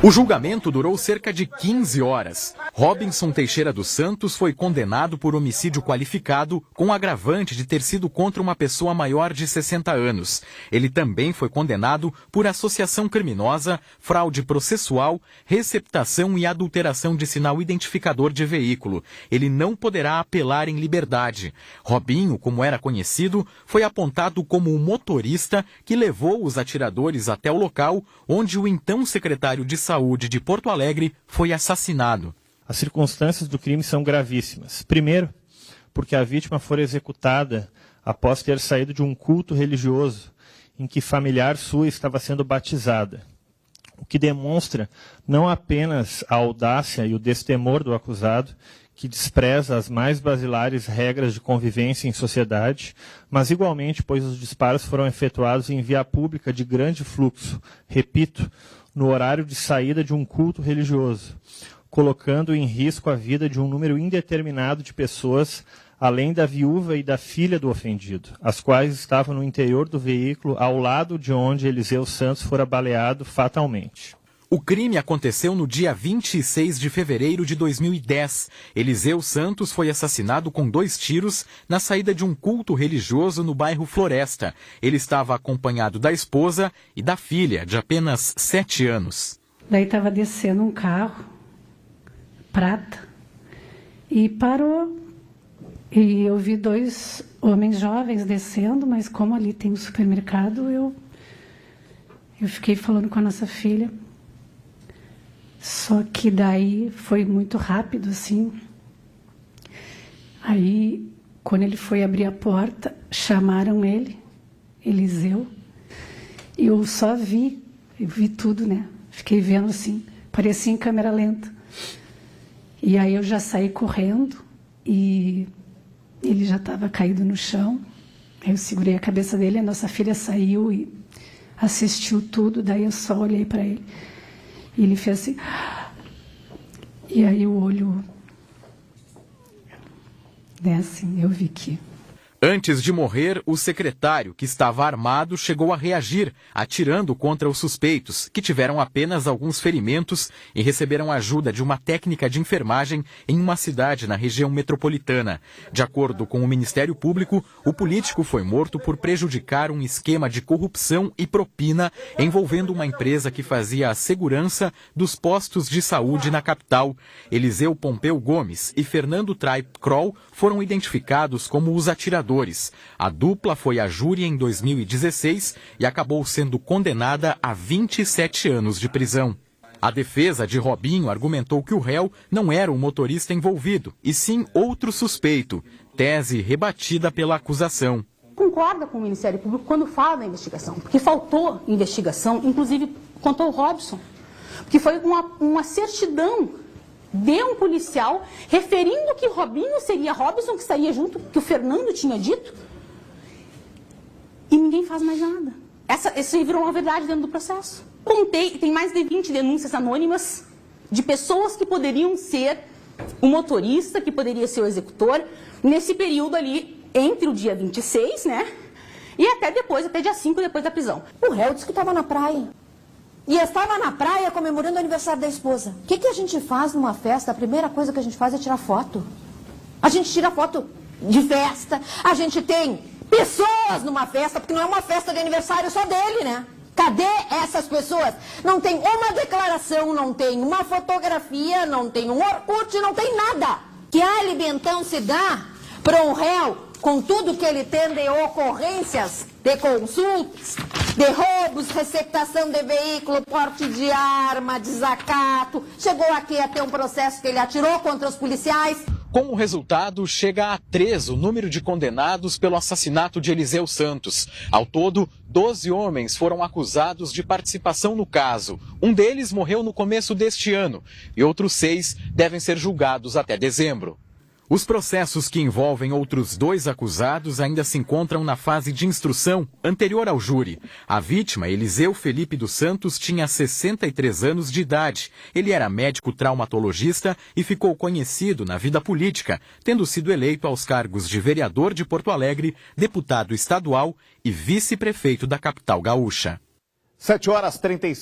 O julgamento durou cerca de 15 horas. Robinson Teixeira dos Santos foi condenado por homicídio qualificado com agravante de ter sido contra uma pessoa maior de 60 anos. Ele também foi condenado por associação criminosa, fraude processual, receptação e adulteração de sinal identificador de veículo. Ele não poderá apelar em liberdade. Robinho, como era conhecido, foi apontado como o motorista que levou os atiradores até o local onde o então secretário de Saúde de Porto Alegre foi assassinado. As circunstâncias do crime são gravíssimas. Primeiro, porque a vítima foi executada após ter saído de um culto religioso em que familiar sua estava sendo batizada, o que demonstra não apenas a audácia e o destemor do acusado, que despreza as mais basilares regras de convivência em sociedade, mas igualmente pois os disparos foram efetuados em via pública de grande fluxo, repito, no horário de saída de um culto religioso, colocando em risco a vida de um número indeterminado de pessoas, além da viúva e da filha do ofendido, as quais estavam no interior do veículo ao lado de onde Eliseu Santos fora baleado fatalmente. O crime aconteceu no dia 26 de fevereiro de 2010. Eliseu Santos foi assassinado com 2 tiros na saída de um culto religioso no bairro Floresta. Ele estava acompanhado da esposa e da filha, de apenas 7 anos. Daí estava descendo um carro, prata, e parou. E eu vi 2 homens jovens descendo, mas como ali tem um supermercado, eu fiquei falando com a nossa filha. Só que daí foi muito rápido, assim. Aí, quando ele foi abrir a porta, chamaram ele, Eliseu. E eu só vi, eu vi tudo, né? Fiquei vendo assim, parecia em câmera lenta. E aí eu já saí correndo e ele já estava caído no chão. Aí eu segurei a cabeça dele, a nossa filha saiu e assistiu tudo, daí eu só olhei para ele. E ele fez assim, e aí o olho, né, assim, eu vi que... Antes de morrer, o secretário, que estava armado, chegou a reagir, atirando contra os suspeitos, que tiveram apenas alguns ferimentos e receberam ajuda de uma técnica de enfermagem em uma cidade na região metropolitana. De acordo com o Ministério Público, o político foi morto por prejudicar um esquema de corrupção e propina envolvendo uma empresa que fazia a segurança dos postos de saúde na capital. Eliseu Pompeu Gomes e Fernando Traip Kroll foram identificados como os atiradores. A dupla foi a júri em 2016 e acabou sendo condenada a 27 anos de prisão. A defesa de Robinho argumentou que o réu não era o motorista envolvido, e sim outro suspeito, tese rebatida pela acusação. Concorda com o Ministério Público quando fala da investigação, porque faltou investigação, inclusive quanto ao Robson, porque foi uma certidão de um policial referindo que Robinho seria Robson, que estaria junto, que o Fernando tinha dito, e ninguém faz mais nada. Isso virou uma verdade dentro do processo. Tem mais de 20 denúncias anônimas de pessoas que poderiam ser o motorista, que poderia ser o executor, nesse período ali, entre o dia 26, né, e até dia 5, depois da prisão. O réu disse que estava na praia. E estava na praia comemorando o aniversário da esposa. O que a gente faz numa festa? A primeira coisa que a gente faz é tirar foto. A gente tira foto de festa, a gente tem pessoas numa festa, porque não é uma festa de aniversário só dele, né? Cadê essas pessoas? Não tem uma declaração, não tem uma fotografia, não tem um Orkut, não tem nada. Que álibi então se dá para um réu, com tudo que ele tem de ocorrências, de consultas, de roubos, receptação de veículo, porte de arma, desacato. Chegou aqui a ter um processo que ele atirou contra os policiais. Com o resultado, chega a 3 o número de condenados pelo assassinato de Eliseu Santos. Ao todo, 12 homens foram acusados de participação no caso. Um deles morreu no começo deste ano e outros 6 devem ser julgados até dezembro. Os processos que envolvem outros 2 acusados ainda se encontram na fase de instrução anterior ao júri. A vítima, Eliseu Felipe dos Santos, tinha 63 anos de idade. Ele era médico traumatologista e ficou conhecido na vida política, tendo sido eleito aos cargos de vereador de Porto Alegre, deputado estadual e vice-prefeito da capital gaúcha. 7h36.